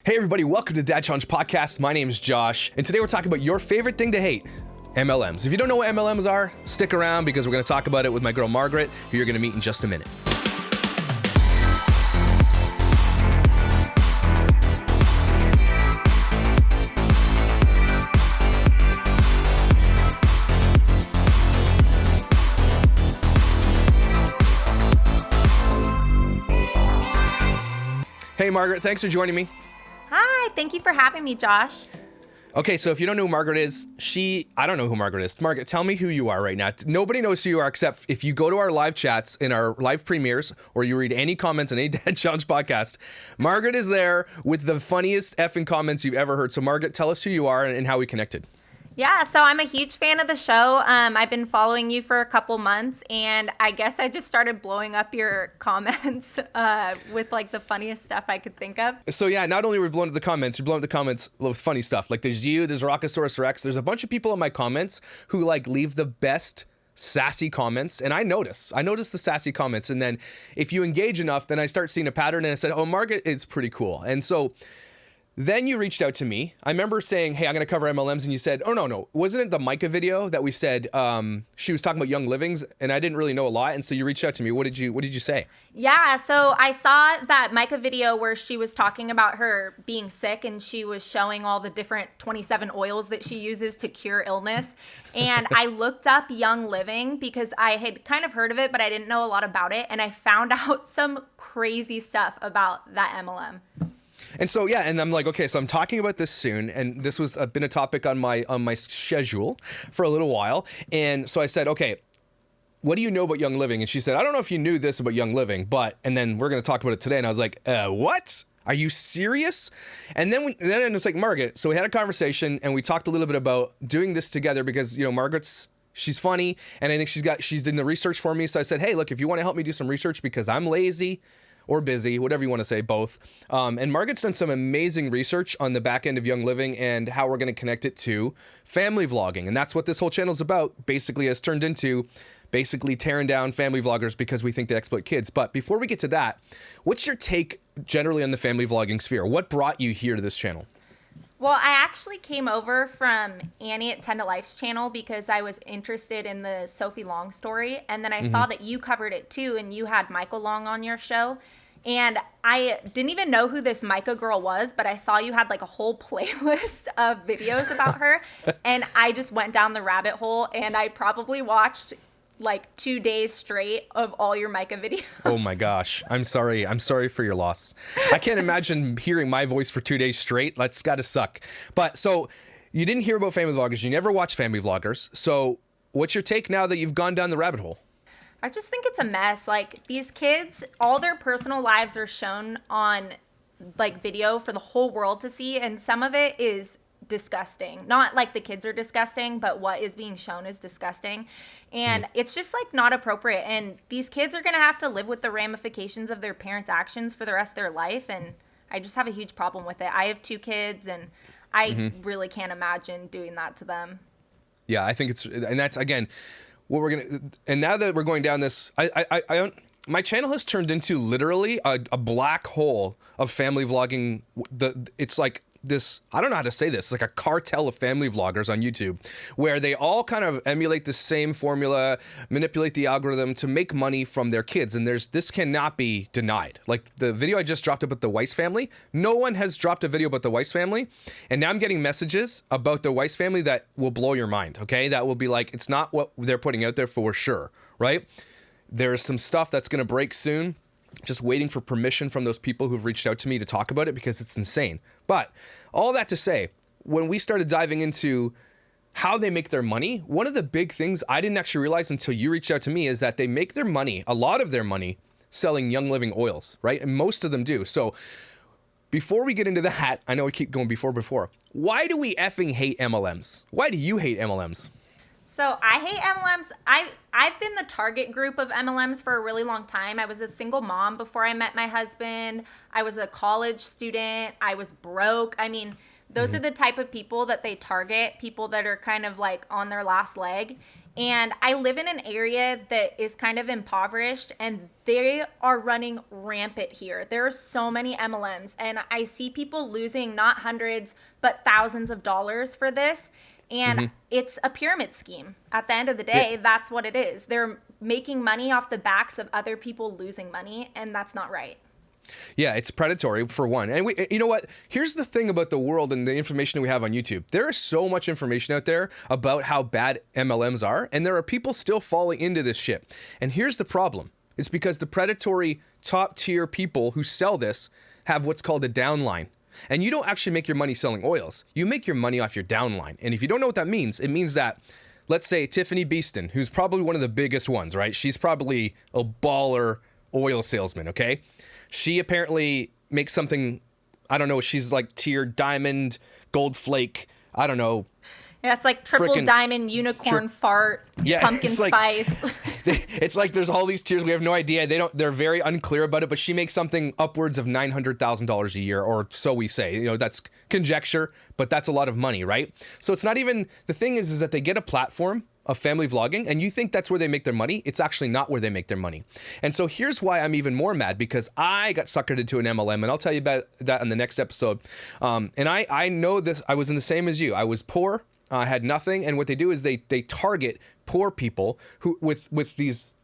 Hey everybody, welcome to Dad Challenge Podcast. My name is Josh, and today we're talking about your favorite thing to hate, MLMs. If you don't know what MLMs are, stick around because we're going to talk about it with my girl Margaret, who you're going to meet in just a minute. Hey Margaret, thanks for joining me. Hi, thank you for having me, Josh. Okay, so if you don't know who Margaret is, I don't know who Margaret is. Margaret, tell me who you are right now. Nobody knows who you are except if you go to our live chats in our live premieres or you read any comments on any Dad Challenge podcast, Margaret is there with the funniest effing comments you've ever heard. So Margaret, tell us who you are and how we connected. Yeah, so I'm a huge fan of the show. I've been following you for a couple months, and I guess I just started blowing up your comments with like the funniest stuff I could think of. So yeah, not only are we blowing up the comments, you're blowing up the comments with funny stuff. Like there's you, there's Rockosaurus Rex, there's a bunch of people in my comments who like leave the best sassy comments, and I notice the sassy comments, and then if you engage enough, then I start seeing a pattern, and I said, oh, Margaret is pretty cool. And so then you reached out to me. I remember saying, hey, I'm going to cover MLMs. And you said, oh, no. Wasn't it the Myka video that we said she was talking about Young Livings? And I didn't really know a lot. And so you reached out to me. What did you say? Yeah, so I saw that Myka video where she was talking about her being sick and she was showing all the different 27 oils that she uses to cure illness. And I looked up Young Living because I had kind of heard of it, but I didn't know a lot about it. And I found out some crazy stuff about that MLM. And so, yeah, and I'm like, okay, so I'm talking about this soon, and this was been a topic on my schedule for a little while, and so I said, okay, what do you know about Young Living? And she said, I don't know if you knew this about Young Living, and then we're going to talk about it today, and I was like, what? Are you serious? And then it's like, Margaret, so we had a conversation, and we talked a little bit about doing this together because, you know, she's funny, and I think she's doing the research for me, so I said, hey, look, if you want to help me do some research because I'm lazy, or busy, whatever you want to say, both. And Margaret's done some amazing research on the back end of Young Living and how we're going to connect it to family vlogging. And that's what this whole channel is about, basically has turned into basically tearing down family vloggers because we think they exploit kids. But before we get to that, what's your take generally on the family vlogging sphere? What brought you here to this channel? Well, I actually came over from Annie at 10 to Life's channel because I was interested in the Sophie Long story. And then I saw that you covered it too, and you had Myka Long on your show. And I didn't even know who this Myka girl was, but I saw you had like a whole playlist of videos about her. And I just went down the rabbit hole, and I probably watched like 2 days straight of all your Myka videos. Oh my gosh. I'm sorry for your loss. I can't imagine hearing my voice for 2 days straight. That's gotta suck. But so you didn't hear about family vloggers. You never watched family vloggers. So what's your take now that you've gone down the rabbit hole? I just think it's a mess. Like these kids, all their personal lives are shown on like video for the whole world to see. And some of it is disgusting. Not like the kids are disgusting, but what is being shown is disgusting. And it's just like not appropriate. And these kids are going to have to live with the ramifications of their parents' actions for the rest of their life. And I just have a huge problem with it. I have 2 kids, and I really can't imagine doing that to them. Yeah, I think and that's again, what we're going to, and now that we're going down this, my channel has turned into literally a black hole of family vlogging. It's like this, I don't know how to say this, it's like a cartel of family vloggers on YouTube where they all kind of emulate the same formula, manipulate the algorithm to make money from their kids. And this cannot be denied. Like the video I just dropped about the Weiss family, no one has dropped a video about the Weiss family. And now I'm getting messages about the Weiss family that will blow your mind, okay? That will be like, it's not what they're putting out there for sure, right? There's some stuff that's gonna break soon. Just waiting for permission from those people who've reached out to me to talk about it because it's insane. But all that to say, when we started diving into how they make their money, one of the big things I didn't actually realize until you reached out to me is that they make their money, a lot of their money, selling Young Living oils, right? And most of them do. So before we get into that, I know we keep going before. Why do we effing hate MLMs? Why do you hate MLMs? So I hate MLMs. I've been the target group of MLMs for a really long time. I was a single mom before I met my husband. I was a college student. I was broke. I mean, Those are the type of people that they target, people that are kind of like on their last leg. And I live in an area that is kind of impoverished, and they are running rampant here. There are so many MLMs, and I see people losing not hundreds, but thousands of dollars for this. And it's a pyramid scheme. At the end of the day, that's what it is. They're making money off the backs of other people losing money, and that's not right. Yeah, it's predatory for one. And you know what? Here's the thing about the world and the information we have on YouTube. There is so much information out there about how bad MLMs are, and there are people still falling into this shit. And here's the problem. It's because the predatory top tier people who sell this have what's called a downline. And you don't actually make your money selling oils. You make your money off your downline. And if you don't know what that means, it means that, let's say Tiffani Beaston, who's probably one of the biggest ones, right? She's probably a baller oil salesman, okay? She apparently makes something, I don't know, she's like tiered diamond, gold flake, I don't know. Yeah, it's like triple diamond, unicorn fart, pumpkin spice. It's like there's all these tiers. We have no idea. They're very unclear about it, but she makes something upwards of $900,000 a year, or so we say. You know, that's conjecture, but that's a lot of money, right? So it's not even, the thing is that they get a platform of family vlogging, and you think that's where they make their money. It's actually not where they make their money. And so here's why I'm even more mad, because I got suckered into an MLM, and I'll tell you about that in the next episode. And I know this, I was in the same as you. I was poor, I had nothing, and what they do is they target poor people who with these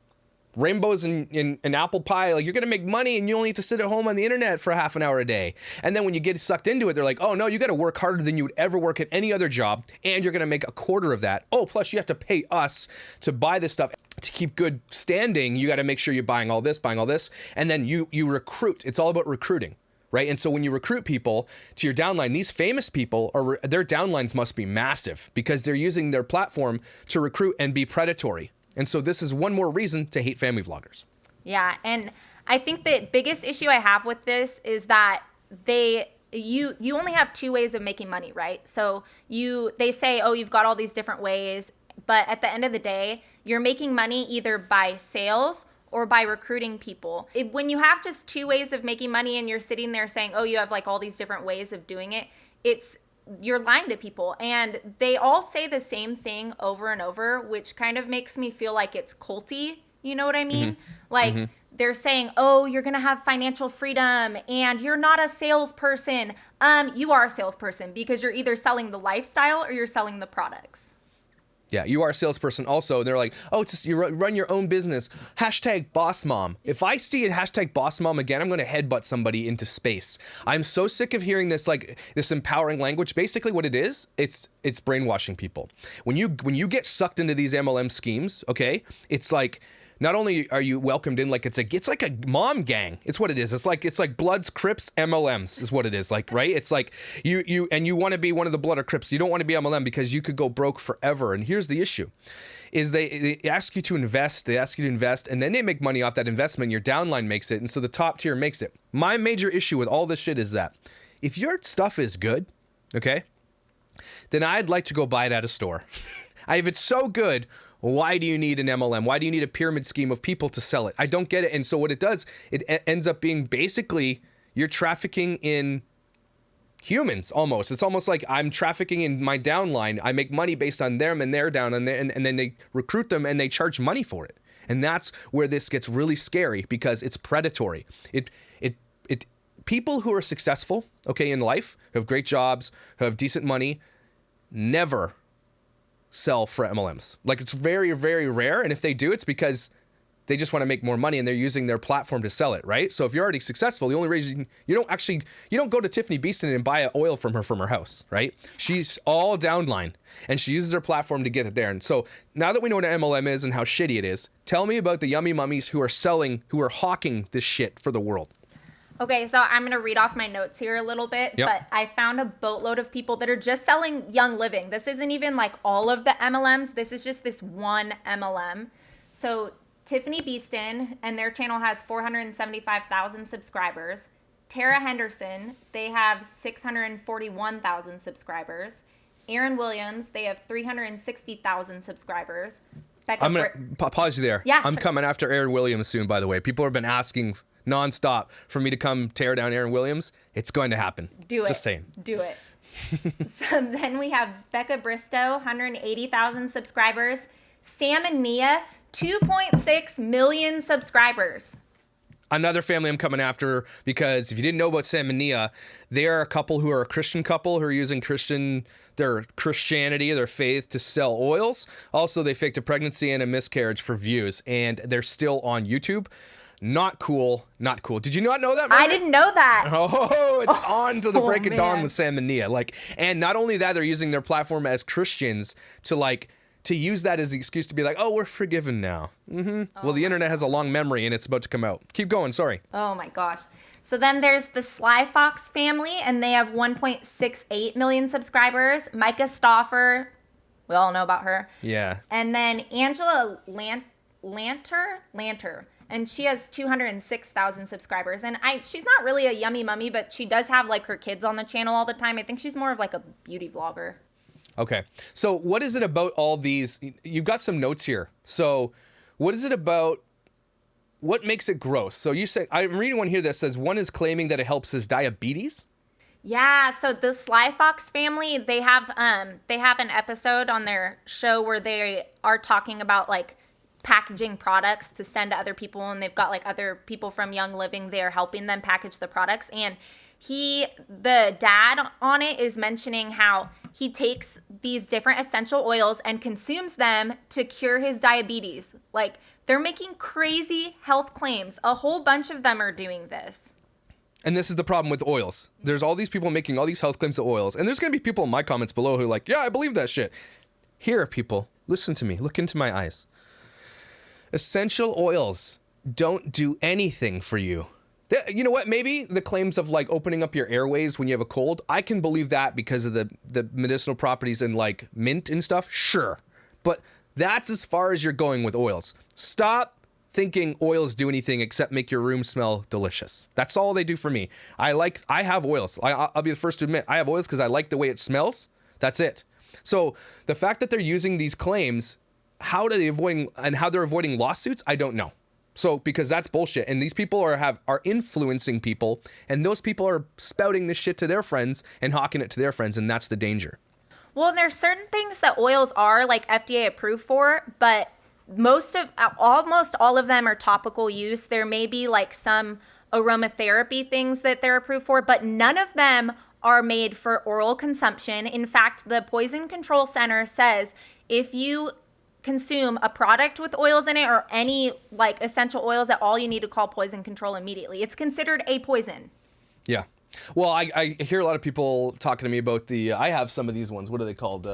rainbows and apple pie, like, you're gonna make money and you only have to sit at home on the internet for half an hour a day. And then when you get sucked into it, they're like, oh no, you gotta work harder than you would ever work at any other job, and you're gonna make a quarter of that. Oh, plus you have to pay us to buy this stuff. To keep good standing, you gotta make sure you're buying all this, and then you recruit. It's all about recruiting, right? And so when you recruit people to your downline, these famous people, their downlines must be massive, because they're using their platform to recruit and be predatory. And so this is one more reason to hate family vloggers. Yeah, and I think the biggest issue I have with this is that you only have two ways of making money, right? So they say, oh, you've got all these different ways, but at the end of the day, you're making money either by sales or by recruiting people. When you have just two ways of making money and you're sitting there saying, oh, you have like all these different ways of doing it, you're lying to people. And they all say the same thing over and over, which kind of makes me feel like it's culty. You know what I mean? Like, they're saying, oh, you're going to have financial freedom and you're not a salesperson. You are a salesperson, because you're either selling the lifestyle or you're selling the products. Yeah, you are a salesperson also. And they're like, oh, it's just you run your own business. Hashtag boss mom. If I see a hashtag boss mom again, I'm going to headbutt somebody into space. I'm so sick of hearing this, like, this empowering language. Basically what it is, it's brainwashing people. When you get sucked into these MLM schemes, okay, it's like, not only are you welcomed in, like, it's like a mom gang. It's what it is. It's like Bloods, Crips, MLMs is what it is. Like, right? It's like you want to be one of the Blood or Crips. You don't want to be MLM because you could go broke forever. And here's the issue. Is they ask you to invest, and then they make money off that investment. Your downline makes it, and so the top tier makes it. My major issue with all this shit is that if your stuff is good, okay, then I'd like to go buy it at a store. If it's so good, why do you need an MLM? Why do you need a pyramid scheme of people to sell it? I don't get it. And so what it does, it ends up being basically you're trafficking in humans almost. It's almost like I'm trafficking in my downline. I make money based on them and their down, and then they recruit them and they charge money for it. And that's where this gets really scary, because it's predatory. People who are successful, okay, in life, who have great jobs, who have decent money, never sell for MLMs. Like, it's very, very rare. And if they do, it's because they just want to make more money and they're using their platform to sell it, right? So if you're already successful, the only reason you don't go to Tiffani Beaston and buy an oil from her house, right? She's all downline and she uses her platform to get it there. And so now that we know what an MLM is and how shitty it is, tell me about the yummy mummies who are hawking this shit for the world. Okay, so I'm going to read off my notes here a little bit, but I found a boatload of people that are just selling Young Living. This isn't even like all of the MLMs. This is just this one MLM. So Tiffani Beaston, and their channel has 475,000 subscribers. Tara Henderson, they have 641,000 subscribers. Aaron Williams, they have 360,000 subscribers. I'm going to pause you there. Yeah, I'm coming after Aaron Williams soon, by the way. People have been asking nonstop for me to come tear down Aaron Williams, it's going to happen. Do it. Just saying. Do it. So then we have Becca Bristow, 180,000 subscribers. Sam and Nia, 2.6 million subscribers. Another family I'm coming after, because if you didn't know about Sam and Nia, they are a couple who are a Christian couple who are using their Christianity, their faith, to sell oils. Also, they faked a pregnancy and a miscarriage for views, and they're still on YouTube. Not cool. Not cool. Did you not know that, Margaret? I didn't know that. Oh, it's on to the break of man. dawn with Sam and Nia. And not only that, they're using their platform as Christians to use that as the excuse to be like, oh, we're forgiven now. Well, the internet has a long memory, and it's about to come out. Keep going. Sorry. Oh my gosh. So then there's the Sly Fox family, and they have 1.68 million subscribers. Myka Stauffer, we all know about her. Yeah. And then Angela Lanter, and she has 206,000 subscribers. And she's not really a yummy mummy, but she does have her kids on the channel all the time. I think she's more of a beauty vlogger. Okay. So what is it about all these? You've got some notes here. So what is it about? What makes it gross? So you say, I'm reading one here that says one is claiming that it helps his diabetes. Yeah, so the Sly Fox family, they have an episode on their show where they are talking about packaging products to send to other people, and they've got other people from Young Living there helping them package the products. And the dad on it is mentioning how he takes these different essential oils and consumes them to cure his diabetes. They're making crazy health claims. A whole bunch of them are doing this. And this is the problem with oils. There's all these people making all these health claims to oils. And there's going to be people in my comments below who are like, yeah, I believe that shit. Here, people, listen to me. Look into my eyes. Essential oils don't do anything for you. You know what? Maybe the claims of opening up your airways when you have a cold, I can believe that because of the medicinal properties in mint and stuff. Sure. But that's as far as you're going with oils. Stop thinking oils do anything except make your room smell delicious. That's all they do for me. I have oils. I'll be the first to admit I have oils because I like the way it smells. That's it. So the fact that they're using these claims, how they're avoiding lawsuits, I don't know. So because that's bullshit, and these people are influencing people, and those people are spouting this shit to their friends and hawking it to their friends, and that's the danger. Well, there's certain things that oils are FDA approved for, but almost all of them are topical use. There may be some aromatherapy things that they're approved for, but none of them are made for oral consumption. In fact, the Poison Control Center says if you consume a product with oils in it or any essential oils at all, you need to call poison control immediately. It's considered a poison. Yeah. Well, I hear a lot of people talking to me about I have some of these ones. What are they called?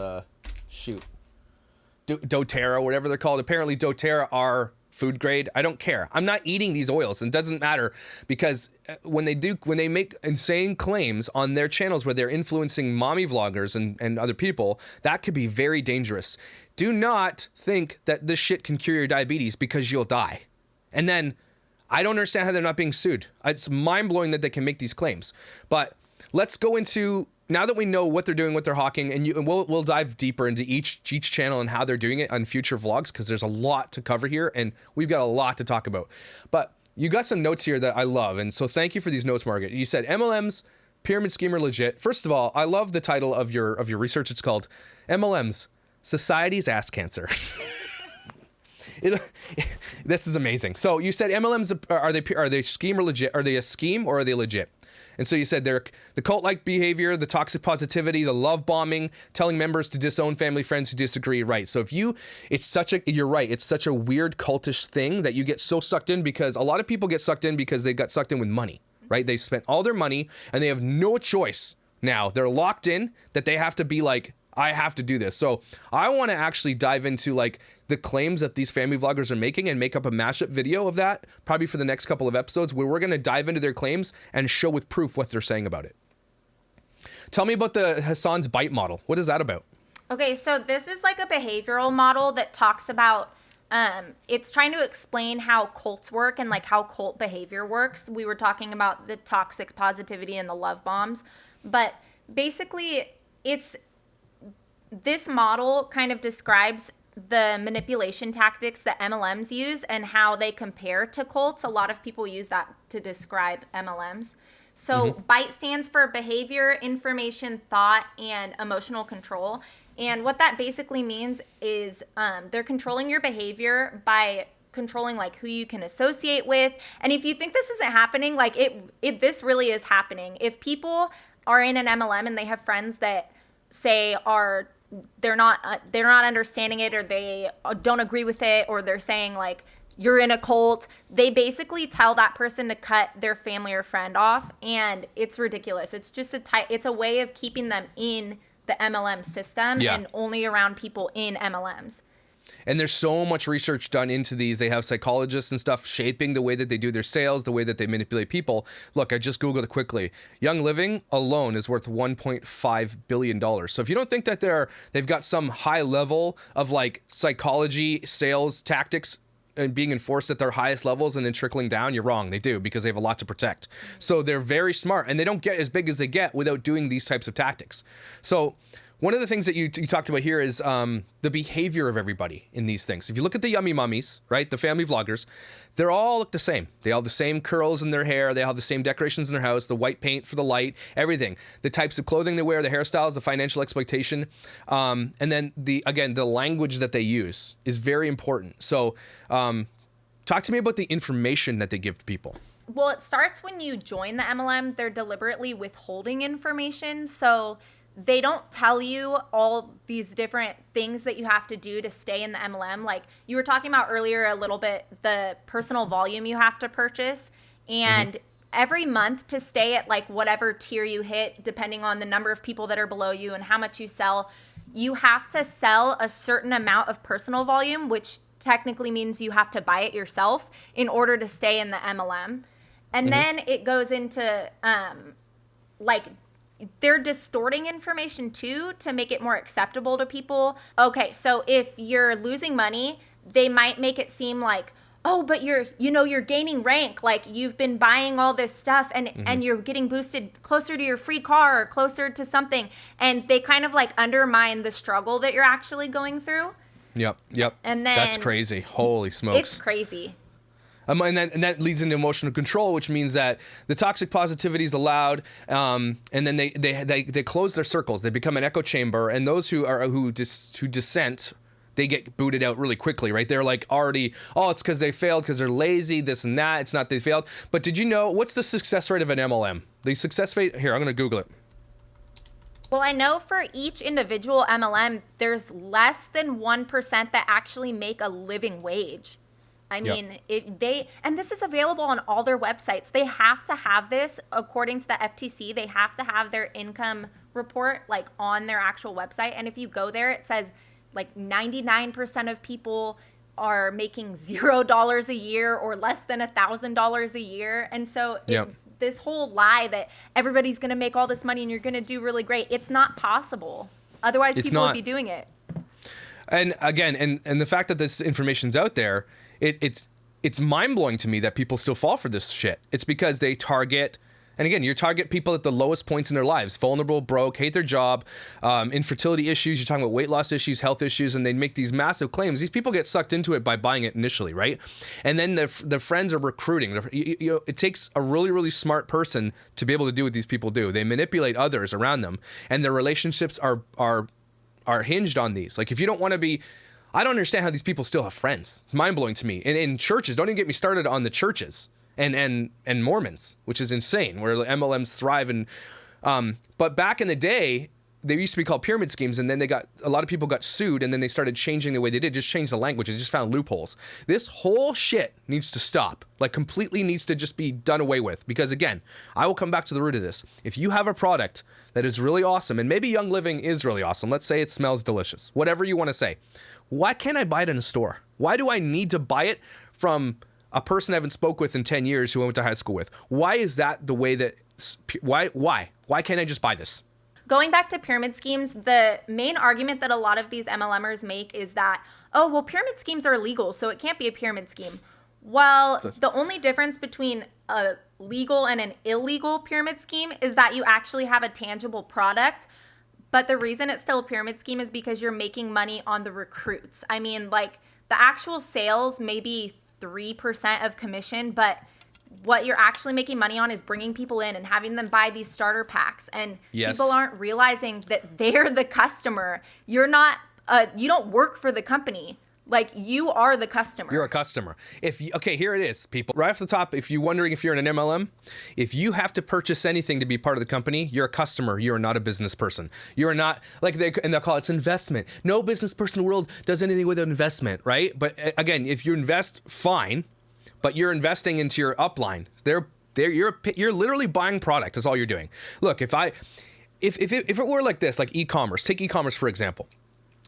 doTERRA, whatever they're called. Apparently doTERRA are food grade. I don't care. I'm not eating these oils, and it doesn't matter because when they make insane claims on their channels where they're influencing mommy vloggers and other people, that could be very dangerous. Do not think that this shit can cure your diabetes because you'll die. And then I don't understand how they're not being sued. It's mind-blowing that they can make these claims. But let's go into, now that we know what they're doing, what they're hawking, and we'll dive deeper into each channel and how they're doing it on future vlogs, because there's a lot to cover here, and we've got a lot to talk about. But you got some notes here that I love, and so thank you for these notes, Margaret. You said MLMs, pyramid scheme are legit. First of all, I love the title of your research. It's called MLMs, Society's Ass Cancer. This is amazing. So you said MLMs, are they scheme or legit? Are they a scheme or are they legit? And so you said they're the cult-like behavior, the toxic positivity, the love bombing, telling members to disown family friends who disagree. Right. So you're right. It's such a weird cultish thing that you get so sucked in, because a lot of people get sucked in because they got sucked in with money, right? They spent all their money and they have no choice. Now they're locked in that they have to be I have to do this. So I want to actually dive into the claims that these family vloggers are making and make up a mashup video of that, probably for the next couple of episodes, where we're going to dive into their claims and show with proof what they're saying about it. Tell me about the Hassan's Bite model. What is that about? Okay, so this is a behavioral model that talks about, it's trying to explain how cults work and how cult behavior works. We were talking about the toxic positivity and the love bombs, but basically this model kind of describes the manipulation tactics that MLMs use and how they compare to cults. A lot of people use that to describe MLMs. So BITE stands for behavior, information, thought, and emotional control. And what that basically means is they're controlling your behavior by controlling like who you can associate with. And if you think this isn't happening, like this really is happening. If people are in an MLM and they have friends that say they're not understanding it, or they don't agree with it, or they're saying like you're in a cult, they basically tell that person to cut their family or friend off, and it's ridiculous. It's just it's a way of keeping them in the MLM system and only around people in MLMs. And there's so much research done into these. They have psychologists and stuff shaping the way that they do their sales, the way that they manipulate people. Look, I just Googled it quickly. Young Living alone is worth $1.5 billion. So if you don't think that they've got some high level of like psychology, sales tactics and being enforced at their highest levels and then trickling down, you're wrong. They do, because they have a lot to protect. So they're very smart, and they don't get as big as they get without doing these types of tactics. So one of the things that you talked about here is the behavior of everybody in these things. If you look at the Yummy Mummies, right, the family vloggers, they all look the same. They all have the same curls in their hair. They all have the same decorations in their house, the white paint for the light, everything. The types of clothing they wear, the hairstyles, the financial exploitation. And then, the language that they use is very important. So talk to me about the information that they give to people. Well, it starts when you join the MLM. They're deliberately withholding information. So they don't tell you all these different things that you have to do to stay in the MLM. Like you were talking about earlier a little bit, the personal volume you have to purchase. And every month to stay at like whatever tier you hit, depending on the number of people that are below you and how much you sell, you have to sell a certain amount of personal volume, which technically means you have to buy it yourself in order to stay in the MLM. And then it goes into like they're distorting information too to make it more acceptable to people. Okay, so if you're losing money, they might make it seem like, oh, but you're gaining rank, like you've been buying all this stuff and you're getting boosted closer to your free car or closer to something, and they kind of like undermine the struggle that you're actually going through. Yep. And then that's crazy. Holy smokes. It's crazy. And that leads into emotional control, which means that the toxic positivity is allowed, and then they close their circles. They become an echo chamber, and those who dissent, they get booted out really quickly, right? They're like already, it's because they failed, because they're lazy, this and that. It's not they failed. But did you know, what's the success rate of an MLM? The success rate, here, I'm going to Google it. Well, I know for each individual MLM, there's less than 1% that actually make a living wage. I mean, and this is available on all their websites. They have to have this, according to the FTC, they have to have their income report like on their actual website. And if you go there, it says like 99% of people are making $0 a year or less than $1,000 a year. And so this whole lie that everybody's going to make all this money and you're going to do really great, it's not possible. Otherwise, people would be doing it. And again, and the fact that this information's out there, it's mind-blowing to me that people still fall for this shit. It's because they target, and again, you target people at the lowest points in their lives, vulnerable, broke, hate their job, infertility issues, you're talking about weight loss issues, health issues, and they make these massive claims. These people get sucked into it by buying it initially, right? And then the friends are recruiting. It takes a really, really smart person to be able to do what these people do. They manipulate others around them, and their relationships are hinged on these. Like, if you don't want to be, I don't understand how these people still have friends. It's mind-blowing to me. And in churches, don't even get me started on the churches and Mormons, which is insane, where MLMs thrive. And but back in the day, they used to be called pyramid schemes, and then a lot of people got sued, and then they started changing the way they did, just change the language, they just found loopholes. This whole shit needs to stop, like completely needs to just be done away with, because again, I will come back to the root of this. If you have a product that is really awesome, and maybe Young Living is really awesome, let's say it smells delicious, whatever you want to say, why can't I buy it in a store? Why do I need to buy it from a person I haven't spoke with in 10 years who I went to high school with? Why is that the way that, why can't I just buy this? Going back to pyramid schemes, the main argument that a lot of these MLMers make is that, pyramid schemes are illegal, so it can't be a pyramid scheme. Well, the only difference between a legal and an illegal pyramid scheme is that you actually have a tangible product, But the reason it's still a pyramid scheme is because you're making money on the recruits. I mean, like, the actual sales may be 3% of commission, but what you're actually making money on is bringing people in and having them buy these starter packs. And people aren't realizing that they're the customer. You're not, you don't work for the company. Like, you are the customer. You're a customer. Okay, here it is, people. Right off the top, if you're wondering if you're in an MLM, if you have to purchase anything to be part of the company, you're a customer. You're not a business person. You're not, and they'll call it investment. No business person in the world does anything with an investment, right? But again, if you invest, fine, but you're investing into your upline. You're literally buying product. That's all you're doing. Look, if it were like this, like e-commerce, take e-commerce for example.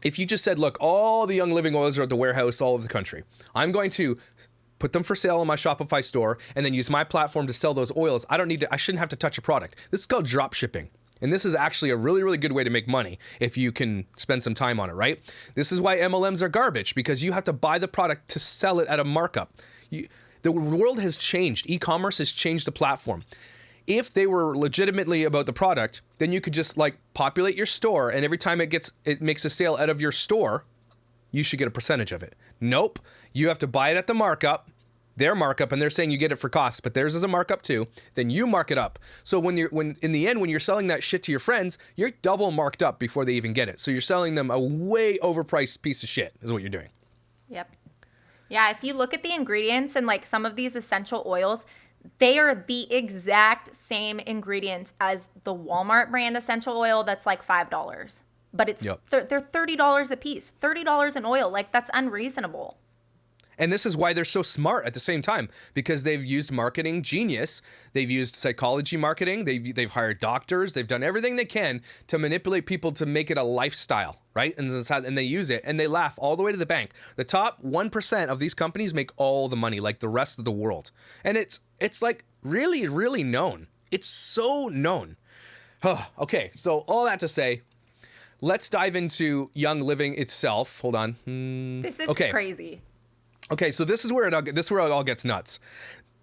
If you just said, look, all the Young Living oils are at the warehouse all over the country. I'm going to put them for sale in my Shopify store and then use my platform to sell those oils. I shouldn't have to touch a product. This is called drop shipping. And this is actually a really, really good way to make money if you can spend some time on it, right? This is why MLMs are garbage, because you have to buy the product to sell it at a markup. The world has changed. E-commerce has changed the platform. If they were legitimately about the product, then you could just like populate your store, and every time it makes a sale out of your store, you should get a percentage of it. Nope. You have to buy it at the markup, their markup, and they're saying you get it for cost, but theirs is a markup too. Then you mark it up. So when in the end, when you're selling that shit to your friends, you're double marked up before they even get it. So you're selling them a way overpriced piece of shit is what you're doing. Yep. Yeah, if you look at the ingredients and like some of these essential oils, they are the exact same ingredients as the Walmart brand essential oil that's like $5. But it's they're $30 a piece. $30 an oil. Like, that's unreasonable. And this is why they're so smart at the same time, because they've used marketing genius. They've used psychology marketing. They've hired doctors. They've done everything they can to manipulate people to make it a lifestyle, right? And they use it, and they laugh all the way to the bank. The top 1% of these companies make all the money, like the rest of the world. And it's like really, really known. It's so known. Okay, so all that to say, let's dive into Young Living itself. Hold on. This is crazy. Okay, so this is where it all gets nuts.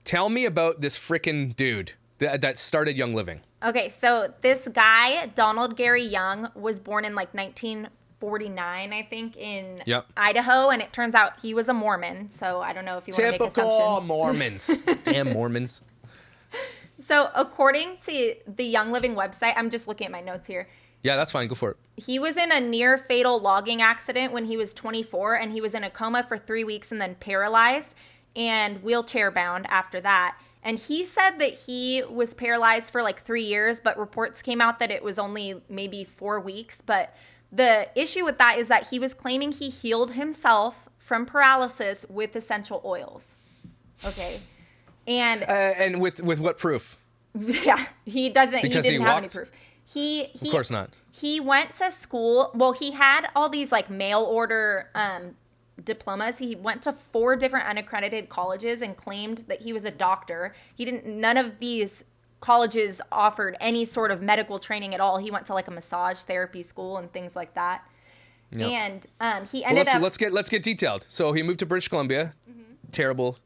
Tell me about this frickin' dude that started Young Living. Okay, so this guy, Donald Gary Young, was born in like 1949, I think, in Idaho, and it turns out he was a Mormon. So I don't know if you want to make assumptions. Typical Mormons. Damn Mormons. So according to the Young Living website, I'm just looking at my notes here. Yeah, that's fine. Go for it. He was in a near-fatal logging accident when he was 24, and he was in a coma for 3 weeks and then paralyzed and wheelchair-bound after that. And he said that he was paralyzed for like 3 years, but reports came out that it was only maybe 4 weeks. But the issue with that is that he was claiming he healed himself from paralysis with essential oils. Okay. And with what proof? Yeah, he didn't have any proof. Of course not. He went to school. Well, he had all these like mail order diplomas. He went to 4 different unaccredited colleges and claimed that he was a doctor. None of these colleges offered any sort of medical training at all. He went to like a massage therapy school and things like that. Yep. And he ended up. Let's get detailed. So he moved to British Columbia. Mm-hmm. Terrible.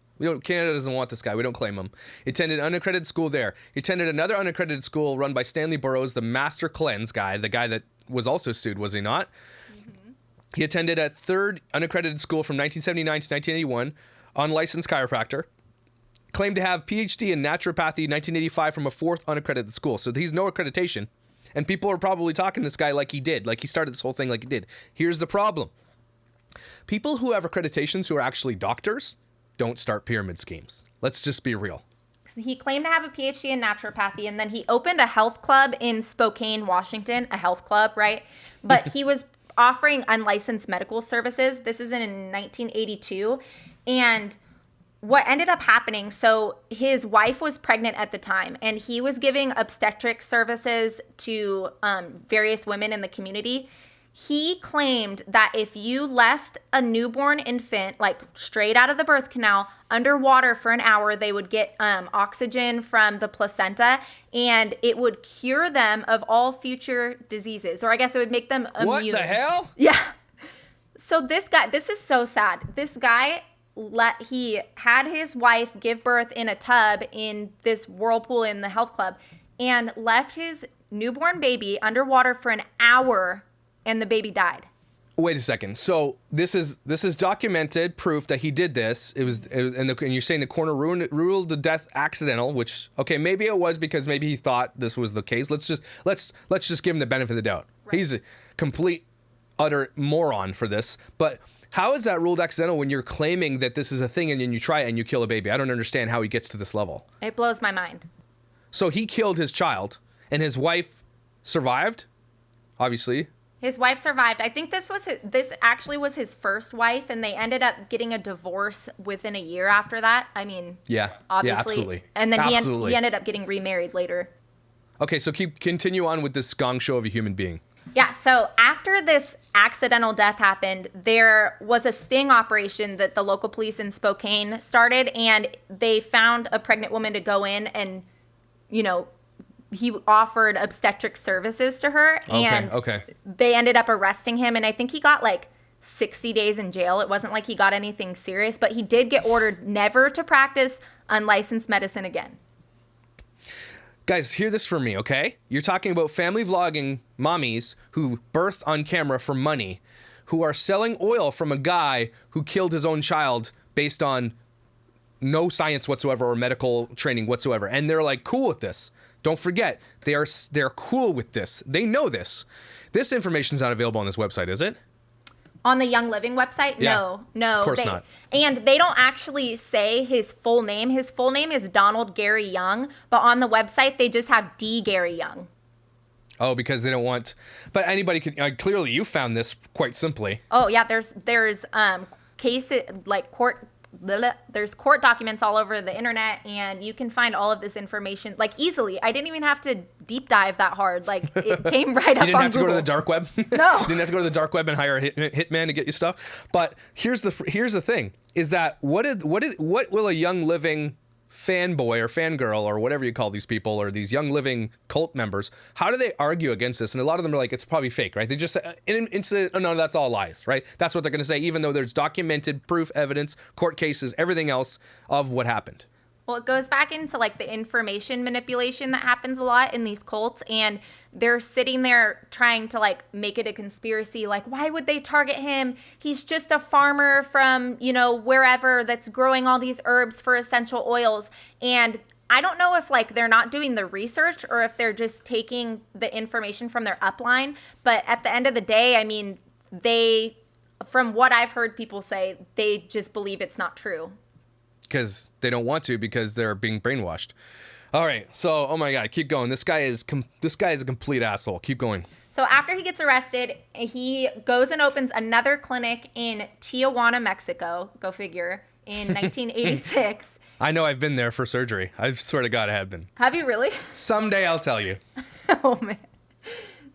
Canada doesn't want this guy. We don't claim him. He attended an unaccredited school there. He attended another unaccredited school run by Stanley Burroughs, the Master Cleanse guy, the guy that was also sued, was he not? Mm-hmm. He attended a third unaccredited school from 1979 to 1981, unlicensed chiropractor. Claimed to have PhD in naturopathy in 1985 from a 4th unaccredited school. So he's no accreditation. And people are probably talking to this guy like he did, like he started this whole thing like he did. Here's the problem. People who have accreditations who are actually doctors don't start pyramid schemes. Let's just be real. He claimed to have a PhD in naturopathy, and then he opened a health club in Spokane, Washington, a health club, right? But he was offering unlicensed medical services. This is in 1982. And what ended up happening, so his wife was pregnant at the time, and he was giving obstetric services to various women in the community. He claimed that if you left a newborn infant, like straight out of the birth canal, underwater for an hour, they would get oxygen from the placenta, and it would cure them of all future diseases. Or I guess it would make them immune. What the hell? Yeah. So this guy, this is so sad. This guy, he had his wife give birth in a tub in this whirlpool in the health club and left his newborn baby underwater for an hour, and the baby died. Wait a second. So this is documented proof that he did this. And you're saying the coroner ruled the death accidental, which, okay, maybe it was because maybe he thought this was the case. Let's just give him the benefit of the doubt. Right. He's a complete utter moron for this. But how is that ruled accidental when you're claiming that this is a thing and then you try it and you kill a baby? I don't understand how he gets to this level. It blows my mind. So he killed his child and his wife survived, obviously. His wife survived. I think this actually was his first wife, and they ended up getting a divorce within a year after that. I mean, yeah, obviously. Yeah, absolutely. And then he ended up getting remarried later. Okay, so continue on with this gong show of a human being. Yeah, so after this accidental death happened, there was a sting operation that the local police in Spokane started, and they found a pregnant woman to go in and, he offered obstetric services to her, and they ended up arresting him, and I think he got like 60 days in jail. It wasn't like he got anything serious, but he did get ordered never to practice unlicensed medicine again. Guys, hear this from me, okay? You're talking about family vlogging mommies who birth on camera for money, who are selling oil from a guy who killed his own child based on no science whatsoever or medical training whatsoever, and they're like cool with this. Don't forget, they're cool with this. They know this. This information's not available on this website, is it? On the Young Living website? Yeah, No. Of course not. And they don't actually say his full name. His full name is Donald Gary Young, but on the website they just have D. Gary Young. Oh, because they don't want... But anybody can... clearly you found this quite simply. Oh, yeah, there's cases, like there's court documents all over the internet, and you can find all of this information like easily. I didn't even have to deep dive that hard. Like it came right up on Google. You didn't have to go to the dark web? No. You didn't have to go to the dark web and hire a hitman to get you stuff. But here's the thing, is that what will a Young Living fanboy or fangirl or whatever you call these people, or these Young Living cult members, how do they argue against this? And a lot of them are like, it's probably fake, right? They just say, no, that's all lies, right? That's what they're going to say, even though there's documented proof, evidence, court cases, everything else of what happened. Well, it goes back into like the information manipulation that happens a lot in these cults, and they're sitting there trying to like make it a conspiracy. Like, why would they target him? He's just a farmer from, wherever that's growing all these herbs for essential oils. And I don't know if like they're not doing the research or if they're just taking the information from their upline. But at the end of the day, I mean, from what I've heard people say, they just believe it's not true. Because they don't want to, because they're being brainwashed. All right, so oh my God, keep going. This guy is a complete asshole. Keep going. So after he gets arrested, he goes and opens another clinic in Tijuana, Mexico. Go figure. In 1986. I know, I've been there for surgery. I swear to God, I have been. Have you really? Someday I'll tell you. Oh man.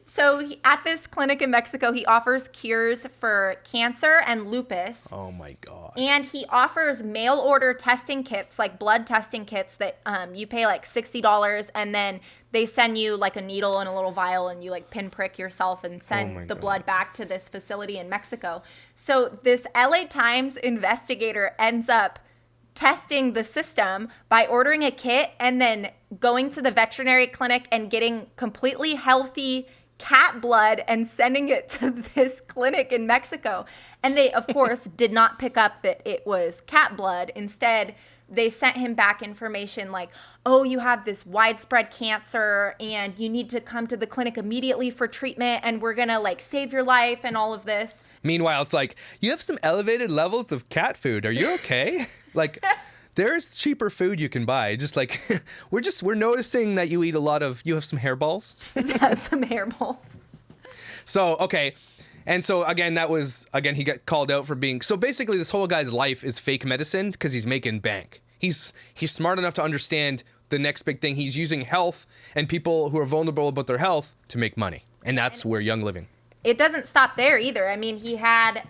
So at this clinic in Mexico, he offers cures for cancer and lupus. Oh my God. And he offers mail order testing kits, like blood testing kits that you pay like $60, and then they send you like a needle and a little vial, and you like pinprick yourself and send the blood back to this facility in Mexico. So this LA Times investigator ends up testing the system by ordering a kit and then going to the veterinary clinic and getting completely healthy cat blood and sending it to this clinic in Mexico. And they, of course, did not pick up that it was cat blood. Instead, they sent him back information like, oh, you have this widespread cancer and you need to come to the clinic immediately for treatment, and we're gonna like save your life and all of this. Meanwhile, it's like, you have some elevated levels of cat food. Are you okay? Like, there's cheaper food you can buy. Just like, we're noticing that you have some hairballs. Yeah, some hairballs. So, okay. And so again, he got called out for being, so basically this whole guy's life is fake medicine because he's making bank. He's smart enough to understand the next big thing. He's using health and people who are vulnerable about their health to make money. And that's where Young Living. It doesn't stop there either. I mean, he had,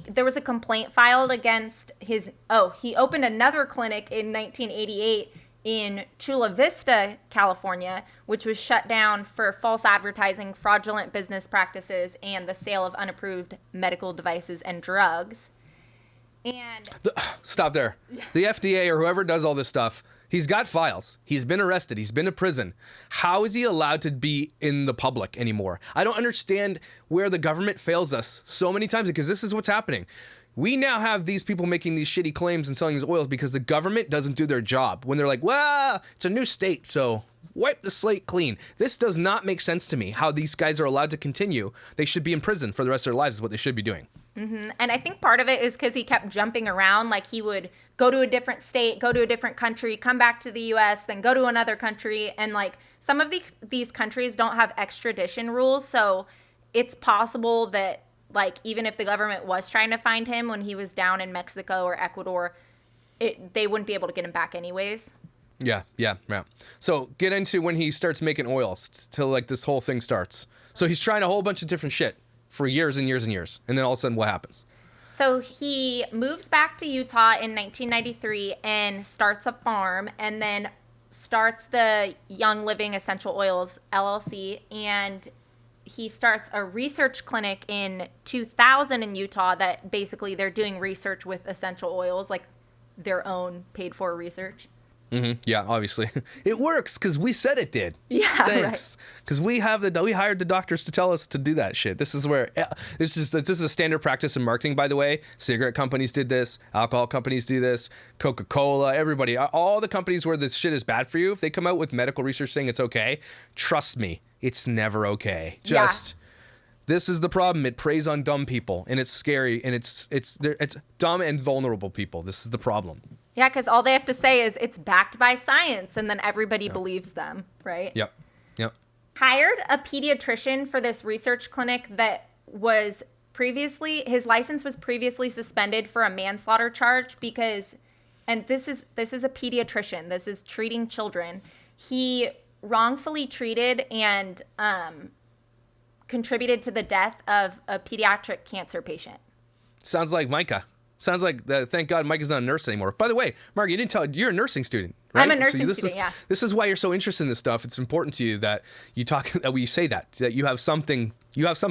there was a complaint filed against he opened another clinic in 1988 in Chula Vista, California, which was shut down for false advertising, fraudulent business practices, and the sale of unapproved medical devices and drugs. And stop there. The FDA or whoever does all this stuff, He's got files. He's been arrested. He's been to prison. How is he allowed to be in the public anymore? I don't understand where the government fails us so many times, because this is what's happening. We now have these people making these shitty claims and selling these oils because the government doesn't do their job. When they're like, well, it's a new state, so wipe the slate clean. This does not make sense to me, how these guys are allowed to continue. They should be in prison for the rest of their lives is what they should be doing. Mm-hmm. And I think part of it is because he kept jumping around. Like, he would go to a different state, go to a different country, come back to the U.S., then go to another country. And like, some of these countries don't have extradition rules. So it's possible that, like, even if the government was trying to find him when he was down in Mexico or Ecuador, they wouldn't be able to get him back anyways. Yeah. So get into when he starts making oils till like this whole thing starts. So he's trying a whole bunch of different shit for years and years and years. And then all of a sudden what happens? So he moves back to Utah in 1993 and starts a farm, and then starts the Young Living Essential Oils LLC, and he starts a research clinic in 2000 in Utah that basically they're doing research with essential oils, like their own paid for research. Mm-hmm. Yeah, obviously. It works because we said it did. Yeah, thanks. Because we hired the doctors to tell us to do that shit. This is a standard practice in marketing, by the way. Cigarette companies did this. Alcohol companies do this. Coca-Cola, everybody. All the companies where this shit is bad for you, if they come out with medical research saying it's okay, trust me, it's never okay. This is the problem. It preys on dumb people, and it's scary, and it's dumb and vulnerable people. This is the problem. Yeah, because all they have to say is it's backed by science, and then everybody believes them, right? Yep. Hired a pediatrician for this research clinic that was his license was previously suspended for a manslaughter charge because, and this is a pediatrician, this is treating children. He wrongfully treated and contributed to the death of a pediatric cancer patient. Sounds like Myka. Sounds like, thank God Myka's not a nurse anymore. By the way, Mark, you didn't tell, you're a nursing student, right? I'm a nursing student, yeah. This is why you're so interested in this stuff. It's important to you that we say that you have some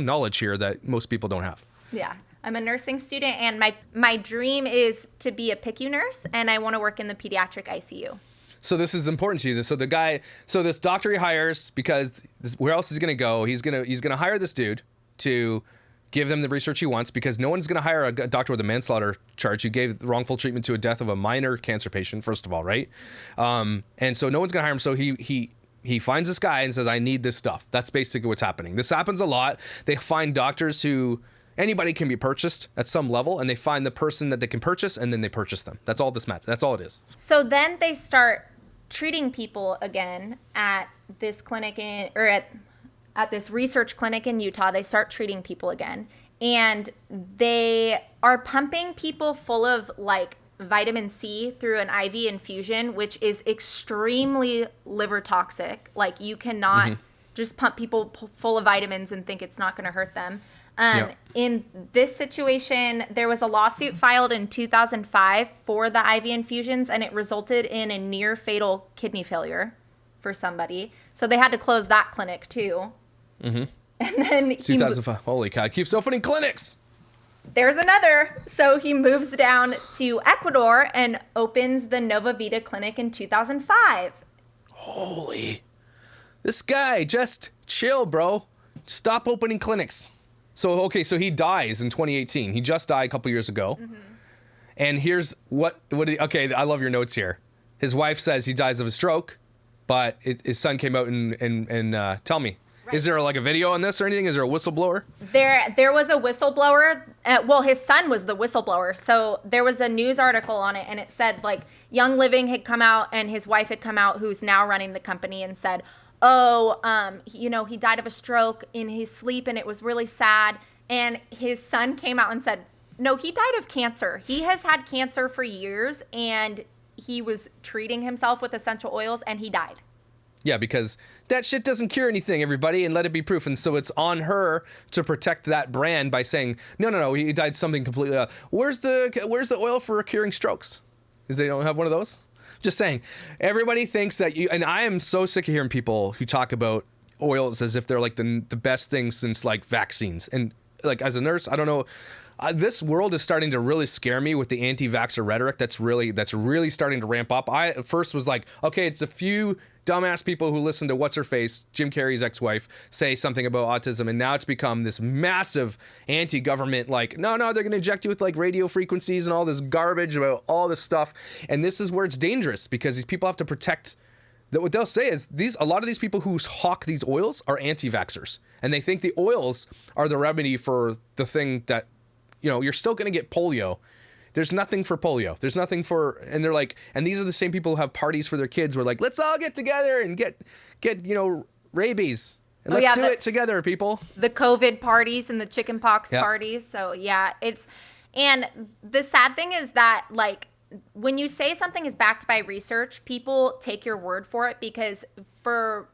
knowledge here that most people don't have. Yeah. I'm a nursing student, and my dream is to be a PICU nurse, and I want to work in the pediatric ICU. So this is important to you. So this doctor he hires, because where else is he going to go? He's going to hire this dude to give them the research he wants, because no one's going to hire a doctor with a manslaughter charge who gave wrongful treatment to a death of a minor cancer patient, first of all, right? And so no one's going to hire him. So he finds this guy and says, I need this stuff. That's basically what's happening. This happens a lot. They find doctors who anybody can be purchased at some level, and they find the person that they can purchase, and then they purchase them. That's all this matters. That's all it is. So then they start treating people again at this clinic at this research clinic in Utah. They start treating people again, and they are pumping people full of like vitamin C through an IV infusion, which is extremely liver toxic. Like, you cannot just pump people full of vitamins and think it's not going to hurt them. In this situation, there was a lawsuit filed in 2005 for the IV infusions, and it resulted in a near fatal kidney failure for somebody. So they had to close that clinic too. Mm-hmm. And then 2005. Holy cow! Keeps opening clinics. There's another. So he moves down to Ecuador and opens the Nova Vita clinic in 2005. Holy. This guy, just chill, bro. Stop opening clinics. So he dies in 2018. He just died a couple years ago. Mm-hmm. And here's I love your notes here. His wife says he dies of a stroke, but his son came out and tell me. Right. Is there like a video on this or anything? Is there a whistleblower? There was a whistleblower. His son was the whistleblower. So there was a news article on it, and it said like Young Living had come out and his wife had come out, who's now running the company, and said, he died of a stroke in his sleep, and it was really sad. And his son came out and said, no, he died of cancer. He has had cancer for years, and he was treating himself with essential oils, and he died. Yeah, because that shit doesn't cure anything, everybody, and let it be proof. And so it's on her to protect that brand by saying, no, he died something completely. Where's the oil for curing strokes? Because they don't have one of those? Just saying, everybody thinks that and I am so sick of hearing people who talk about oils as if they're like the best thing since like vaccines. And like as a nurse, I don't know. This world is starting to really scare me with the anti-vaxxer rhetoric. That's really starting to ramp up. I at first was like, okay, it's a few dumbass people who listen to what's her face, Jim Carrey's ex-wife, say something about autism, and now it's become this massive anti-government, like, no, they're going to inject you with like radio frequencies and all this garbage about all this stuff. And this is where it's dangerous, because these people have to protect. That what they'll say is a lot of these people who hawk these oils are anti-vaxxers, and they think the oils are the remedy for the thing that, you're still going to get polio. There's nothing for polio. There's nothing for, and they're like, and these are the same people who have parties for their kids. We're like, let's all get together and get rabies. And let's do it together, people. The COVID parties and the chickenpox parties. So yeah, and the sad thing is that, like, when you say something is backed by research, people take your word for it, because for,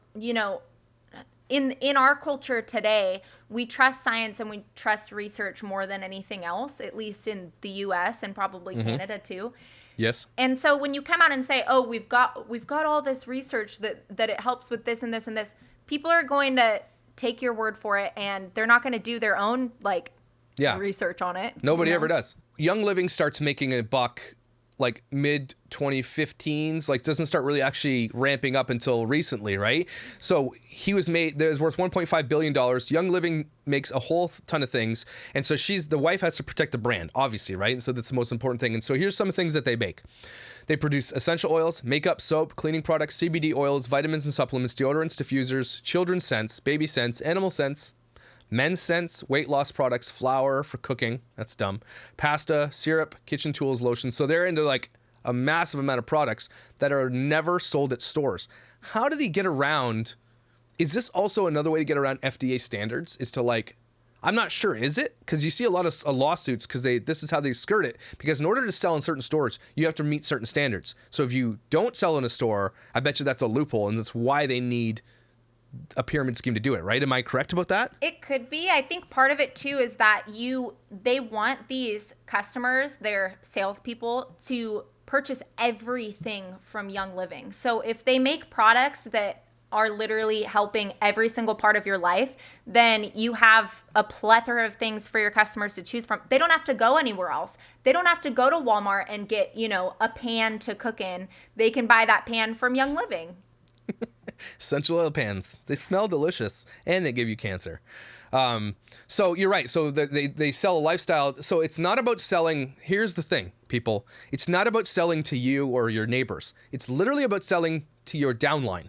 in our culture today, we trust science and we trust research more than anything else, at least in the US and probably Canada too. Yes. And so when you come out and say, oh, we've got all this research that it helps with this and this and this, people are going to take your word for it, and they're not going to do their own research on it. Nobody ever does. Young Living starts making a buck like mid 2015s, like doesn't start really actually ramping up until recently, right? So he was worth $1.5 billion. Young Living makes a whole ton of things. And so the wife has to protect the brand, obviously, right? And so that's the most important thing. And so here's some of the things that they make. They produce essential oils, makeup, soap, cleaning products, CBD oils, vitamins and supplements, deodorants, diffusers, children's scents, baby scents, animal scents, men's scents, weight loss products, flour for cooking. That's dumb. Pasta, syrup, kitchen tools, lotions. So they're into like a massive amount of products that are never sold at stores. How do they get around? Is this also another way to get around FDA standards? Is to like, I'm not sure. Is it? Because you see a lot of lawsuits because this is how they skirt it. Because in order to sell in certain stores, you have to meet certain standards. So if you don't sell in a store, I bet you that's a loophole, and that's why they need a pyramid scheme to do it, right? Am I correct about that? It could be. I think part of it too is that they want these customers, their salespeople, to purchase everything from Young Living. So if they make products that are literally helping every single part of your life, then you have a plethora of things for your customers to choose from. They don't have to go anywhere else. They don't have to go to Walmart and get, a pan to cook in. They can buy that pan from Young Living. Essential oil pans. They smell delicious, and they give you cancer. So you're right. So they sell a lifestyle. So it's not about selling. Here's the thing, people. It's not about selling to you or your neighbors. It's literally about selling to your downline.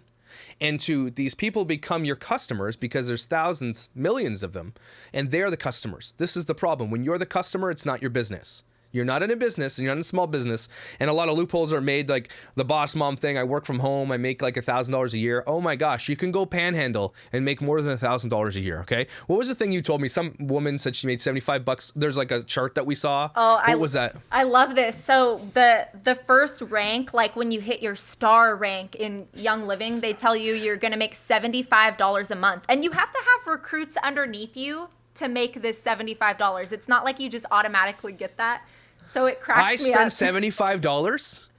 And to these people become your customers, because there's thousands, millions of them, and they're the customers. This is the problem. When you're the customer, it's not your business. You're not in a business, and you're not in a small business, and a lot of loopholes are made, like the boss mom thing. I work from home. I make like $1,000 a year. Oh my gosh, you can go panhandle and make more than $1,000 a year. Okay, what was the thing you told me? Some woman said she made $75. There's like a chart that we saw. Oh, what was that? I love this. So the first rank, like when you hit your star rank in Young Living, they tell you you're going to make $75 a month, and you have to have recruits underneath you to make this $75. It's not like you just automatically get that. So it cracks me up. I spend $75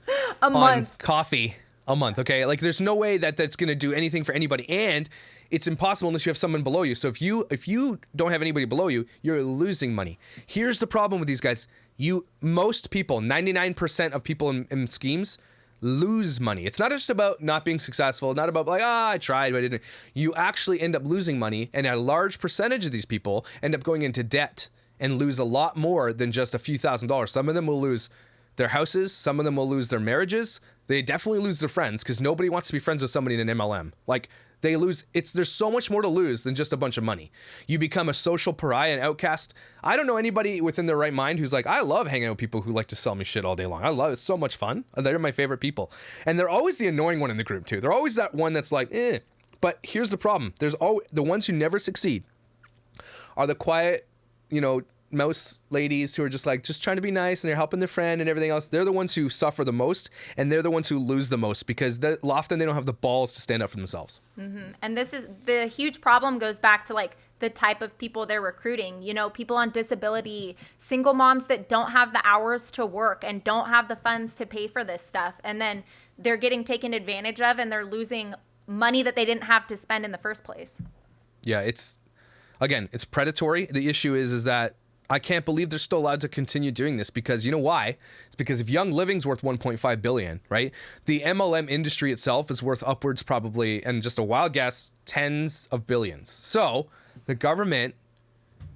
a month on coffee a month. Okay, like there's no way that's going to do anything for anybody, and it's impossible unless you have someone below you. So if you don't have anybody below you, you're losing money. Here's the problem with these guys: most people, 99% of people in schemes, lose money. It's not just about not being successful, not about like, I tried, but I didn't. You actually end up losing money, and a large percentage of these people end up going into debt and lose a lot more than just a few $1,000s. Some of them will lose their houses. Some of them will lose their marriages. They definitely lose their friends, because nobody wants to be friends with somebody in an MLM. Like, they lose. There's so much more to lose than just a bunch of money. You become a social pariah and outcast. I don't know anybody within their right mind who's like, I love hanging out with people who like to sell me shit all day long. I love it. It's so much fun. They're my favorite people. And they're always the annoying one in the group too. They're always that one that's like, eh. But here's the problem. There's always the ones who never succeed are the quiet, mouse ladies who are just trying to be nice, and they're helping their friend and everything else. They're the ones who suffer the most, and they're the ones who lose the most, because often they don't have the balls to stand up for themselves. Mm-hmm. And this is the huge problem. Goes back to like the type of people they're recruiting. People on disability, single moms that don't have the hours to work and don't have the funds to pay for this stuff, and then they're getting taken advantage of, and they're losing money that they didn't have to spend in the first place. Yeah, it's again, it's predatory. The issue is that I can't believe they're still allowed to continue doing this, because you know why? It's because if Young Living's worth 1.5 billion, right? The MLM industry itself is worth upwards probably, and just a wild guess, tens of billions. So the government,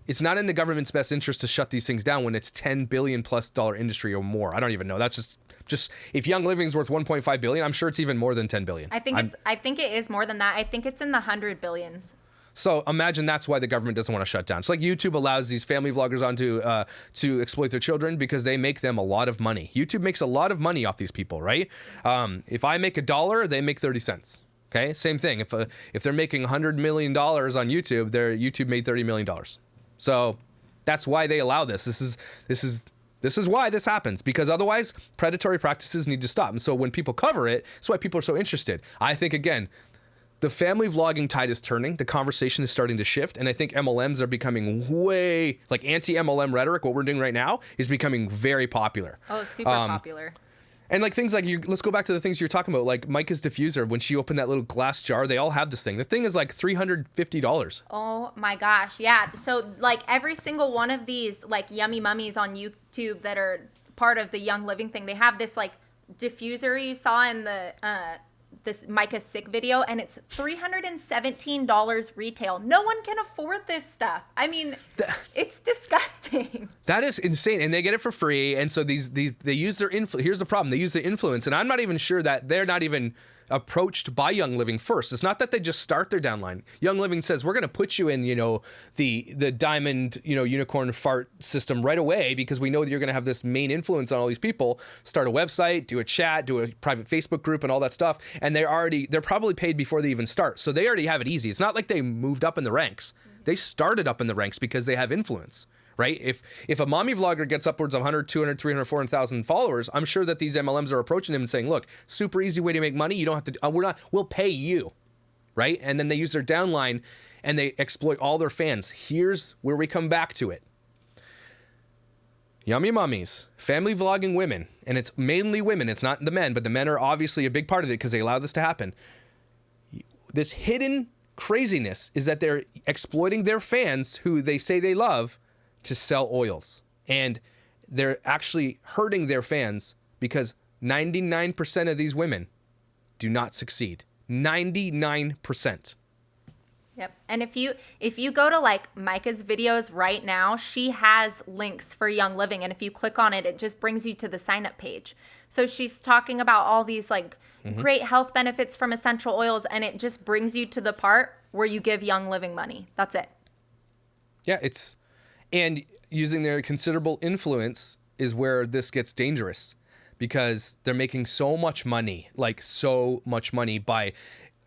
it's not in the government's best interest to shut these things down when it's $10 billion plus industry or more. I don't even know. That's just if Young Living's worth 1.5 billion, I'm sure it's even more than 10 billion. I think it is more than that. I think it's in the 100 billions. So imagine that's why the government doesn't want to shut down. It's like YouTube allows these family vloggers on to exploit their children because they make them a lot of money. YouTube makes a lot of money off these people, right? If I make $1, they make 30 cents. Okay, same thing. If they're making $100 million on YouTube, YouTube made $30 million. So that's why they allow this. This is why this happens, because otherwise predatory practices need to stop. And so when people cover it, that's why people are so interested. I think, again, the family vlogging tide is turning. The conversation is starting to shift. And I think MLMs are becoming way, like anti-MLM rhetoric, what we're doing right now, is becoming very popular. Oh, super popular. And like things like, let's go back to the things you're talking about, like Myka's diffuser. When she opened that little glass jar, they all have this thing. The thing is like $350. Oh my gosh, yeah. So like every single one of these like yummy mummies on YouTube that are part of the Young Living thing, they have this like diffuser you saw in the this Myka Sick video, and it's $317 retail. No one can afford this stuff. I mean, it's disgusting. That is insane, and they get it for free. And so they use their influence. Here's the problem: they use the influence, and I'm not even sure that they're not even approached by Young Living first. It's not that they just start their downline. Young Living says, we're going to put you in, the diamond, unicorn fart system right away, because we know that you're going to have this main influence on all these people. Start a website, do a chat, do a private Facebook group and all that stuff. And they're probably paid before they even start. So they already have it easy. It's not like they moved up in the ranks. They started up in the ranks because they have influence. Right? If a mommy vlogger gets upwards of 100, 200, 300, 400,000 followers, I'm sure that these MLMs are approaching them and saying, look, super easy way to make money. You don't have to, we'll pay you. Right? And then they use their downline and they exploit all their fans. Here's where we come back to it. Yummy mummies, family vlogging women, and it's mainly women. It's not the men, but the men are obviously a big part of it because they allow this to happen. This hidden craziness is that they're exploiting their fans who they say they love to sell oils, and they're actually hurting their fans because 99% of these women do not succeed. 99%. Yep. And if you go to like Myka's videos right now, she has links for Young Living, and if you click on it, it just brings you to the sign up page. So she's talking about all these like great health benefits from essential oils, and it just brings you to the part where you give Young Living money. That's it. Yeah, and using their considerable influence is where this gets dangerous, because they're making so much money by,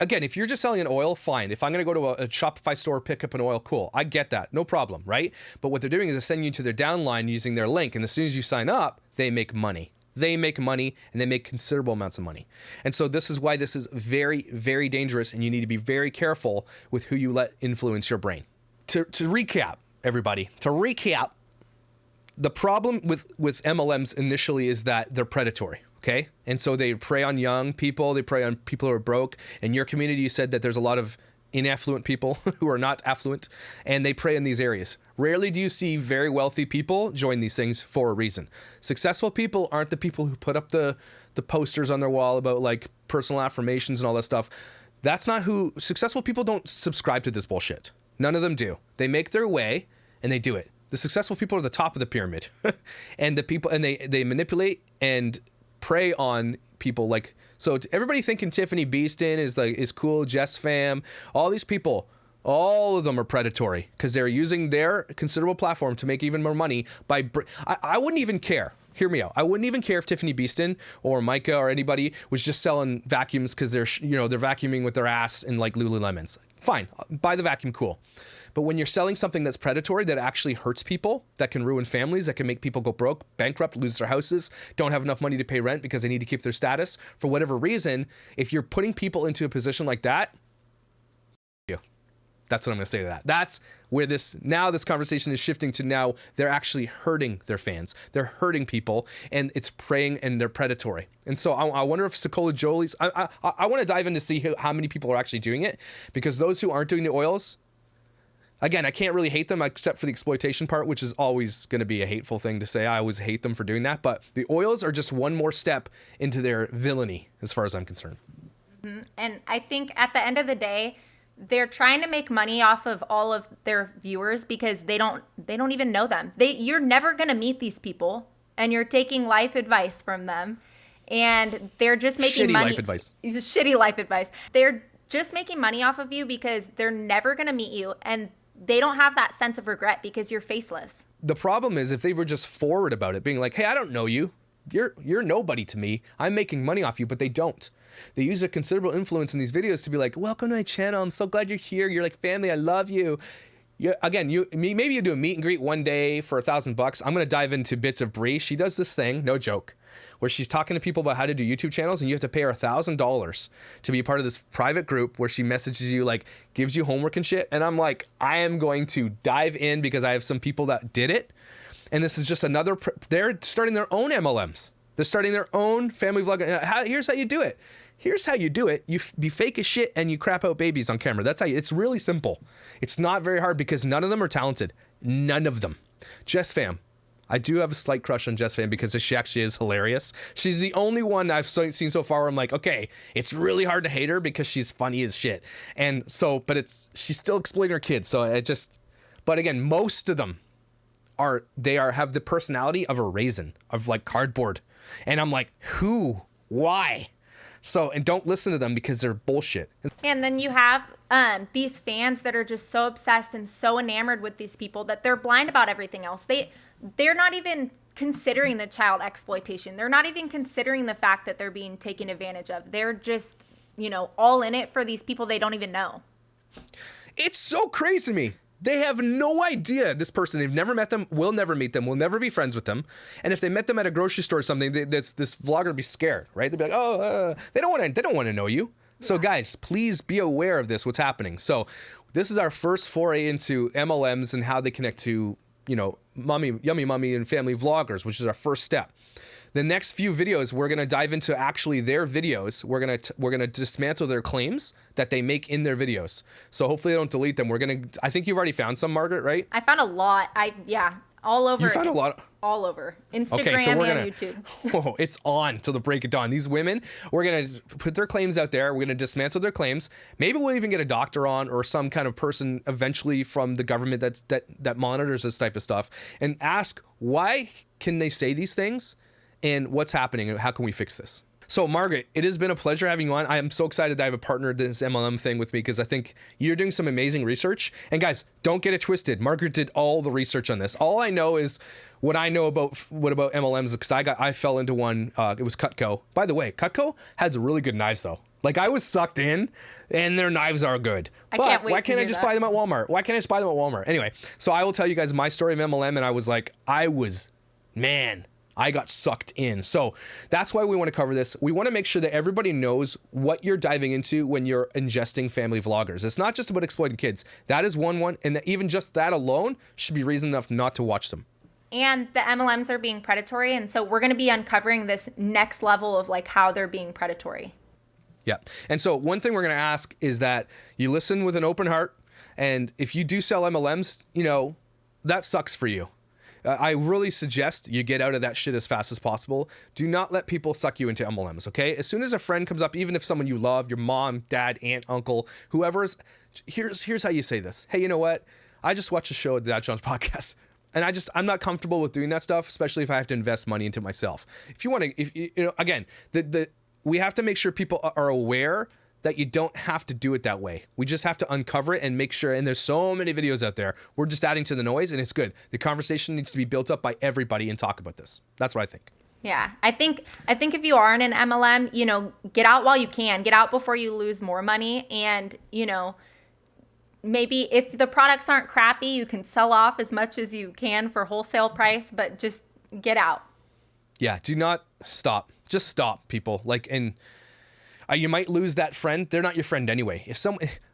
again, if you're just selling an oil, fine. If I'm going to go to a Shopify store, pick up an oil, cool. I get that. No problem, right? But what they're doing is they're sending you to their downline using their link. And as soon as you sign up, they make money. They make money, and they make considerable amounts of money. And so this is why this is very, very dangerous, and you need to be very careful with who you let influence your brain. To recap, everybody, the problem with MLMs initially is that they're predatory, okay? And so they prey on young people, they prey on people who are broke. In your community, you said that there's a lot of inaffluent people who are not affluent, and they prey in these areas. Rarely do you see very wealthy people join these things for a reason. Successful people aren't the people who put up the posters on their wall about like personal affirmations and all that stuff. That's not who, successful people don't subscribe to this bullshit. None of them do. They make their way and they do it. The successful people are the top of the pyramid. And the people, and they manipulate and prey on people like, so everybody thinking Tiffani Beaston is cool, Jess Fam, all these people, all of them are predatory because they're using their considerable platform to make even more money by, I wouldn't even care. Hear me out. I wouldn't even care if Tiffani Beaston or Myka or anybody was just selling vacuums because they're vacuuming with their ass in like Lululemons. Fine, buy the vacuum, cool. But when you're selling something that's predatory, that actually hurts people, that can ruin families, that can make people go broke, bankrupt, lose their houses, don't have enough money to pay rent because they need to keep their status for whatever reason, if you're putting people into a position like that, that's what I'm going to say to that. That's where this conversation is shifting to. Now they're actually hurting their fans. They're hurting people, and it's preying, and they're predatory. And so I wonder if Sokola Jolie's, I want to dive in to see how many people are actually doing it, because those who aren't doing the oils, Again, I can't really hate them except for the exploitation part, which is always going to be a hateful thing to say. I always hate them for doing that. But the oils are just one more step into their villainy, as far as I'm concerned. Mm-hmm. And I think at the end of the day, they're trying to make money off of all of their viewers because they don't even know them. You're never going to meet these people, and you're taking life advice from them, and they're just making shitty money. Life advice. Shitty life advice. They're just making money off of you because they're never going to meet you, and they don't have that sense of regret because you're faceless. The problem is if they were just forward about it, being like, hey, I don't know you. You're nobody to me. I'm making money off you, but they don't. They use a considerable influence in these videos to be like, welcome to my channel. I'm so glad you're here. You're like family. I love you. Maybe you do a meet and greet one day for $1,000. I'm going to dive into Bitsofbri. She does this thing, no joke, where she's talking to people about how to do YouTube channels, and you have to pay her $1,000 to be a part of this private group where she messages you, like, gives you homework and shit. And I'm like, I am going to dive in because I have some people that did it. And this is just another, they're starting their own MLMs. They're starting their own family vlog. Here's how you do it. Here's how you do it. You be fake as shit and you crap out babies on camera. That's how it's really simple. It's not very hard because none of them are talented. None of them. Jess Pham. I do have a slight crush on Jess Pham because she actually is hilarious. She's the only one I've seen so far where I'm like, okay, it's really hard to hate her because she's funny as shit. And so, but she's still exploiting her kids. So but again, most of them have the personality of a raisin, of like cardboard. And I'm like, why? So, and don't listen to them because they're bullshit. And then you have these fans that are just so obsessed and so enamored with these people that they're blind about everything else. They're not even considering the child exploitation. They're not even considering the fact that they're being taken advantage of. They're just, all in it for these people they don't even know. It's so crazy to me. They have no idea this person. They've never met them, will never meet them, will never be friends with them. And if they met them at a grocery store or something, this vlogger would be scared, right? They'd be like, oh, they don't want to know you. Yeah. So guys, please be aware of this, what's happening. So this is our first foray into MLMs and how they connect to, Yummy Mummy and family vloggers, which is our first step. The next few videos, we're going to dive into actually their videos. We're going to dismantle their claims that they make in their videos. So hopefully they don't delete them. I think you've already found some, Margaret, right? I found a lot. All over. You found a lot? All over. Instagram okay, so and YouTube. Whoa, it's on till the break of dawn. These women, we're going to put their claims out there. We're going to dismantle their claims. Maybe we'll even get a doctor on or some kind of person eventually from the government that monitors this type of stuff and ask, why can they say these things? And what's happening and how can we fix this? So Margaret, it has been a pleasure having you on. I am so excited that I have a partner in this MLM thing with me because I think you're doing some amazing research. And guys, don't get it twisted. Margaret did all the research on this. All I know is what I know about MLMs because I fell into one. It was Cutco. By the way, Cutco has really good knives though. Like I was sucked in and their knives are good. But why can't I just buy them at Walmart? Why can't I just buy them at Walmart? Anyway, so I will tell you guys my story of MLM and I was like, I got sucked in. So that's why we want to cover this. We want to make sure that everybody knows what you're diving into when you're ingesting family vloggers. It's not just about exploiting kids. That is one, and that even just that alone should be reason enough not to watch them. And the MLMs are being predatory, and so we're going to be uncovering this next level of like how they're being predatory. Yeah. And so one thing we're going to ask is that you listen with an open heart, and if you do sell MLMs, that sucks for you. I really suggest you get out of that shit as fast as possible. Do not let people suck you into MLMs, okay? As soon as a friend comes up, even if someone you love, your mom, dad, aunt, uncle, whoever's, here's how you say this. Hey, you know what? I just watched a show at the Dad John's podcast. And I'm not comfortable with doing that stuff, especially if I have to invest money into myself. If you want to, again, we have to make sure people are aware that you don't have to do it that way. We just have to uncover it and make sure, and there's so many videos out there. We're just adding to the noise and it's good. The conversation needs to be built up by everybody and talk about this. That's what I think. Yeah, I think if you are in an MLM, get out while you can. Get out before you lose more money. And, maybe if the products aren't crappy, you can sell off as much as you can for wholesale price, but just get out. Yeah, do not stop. Just stop, people. You might lose that friend. They're not your friend anyway.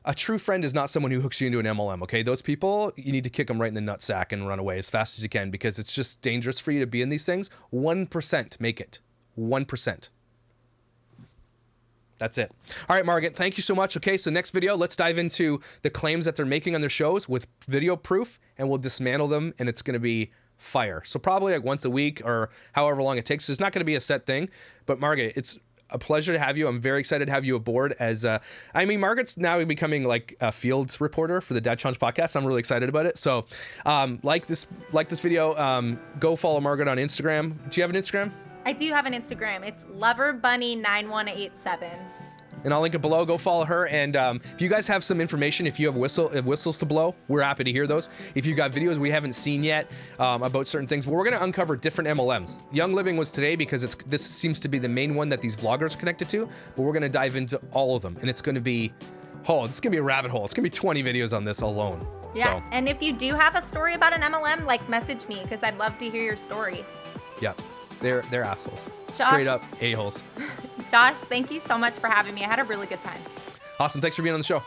A true friend is not someone who hooks you into an MLM, okay? Those people, you need to kick them right in the nutsack and run away as fast as you can because it's just dangerous for you to be in these things. 1% make it. 1%. That's it. All right, Margaret, thank you so much. Okay, so next video, let's dive into the claims that they're making on their shows with video proof, and we'll dismantle them, and it's going to be fire. So probably like once a week or however long it takes. It's not going to be a set thing, but Margaret, it's a pleasure to have you. I'm very excited to have you aboard as Margaret's now becoming like a field reporter for the Dad Challenge podcast. I'm really excited about it. So like this video, go follow Margaret on Instagram. Do you have an Instagram? I do have an Instagram. It's loverbunny9187. And I'll link it below. Go follow her. And if you guys have some information, if you have whistles to blow, we're happy to hear those. If you got videos we haven't seen yet about certain things, but we're going to uncover different MLMs. Young Living was today because this seems to be the main one that these vloggers are connected to. But we're going to dive into all of them, and it's going to be it's going to be a rabbit hole. It's going to be 20 videos on this alone. Yeah. So, and if you do have a story about an MLM, like message me because I'd love to hear your story. yeah, they're assholes. Josh, Straight up a-holes. Josh, thank you so much for having me. I had a really good time. Awesome. Thanks for being on the show.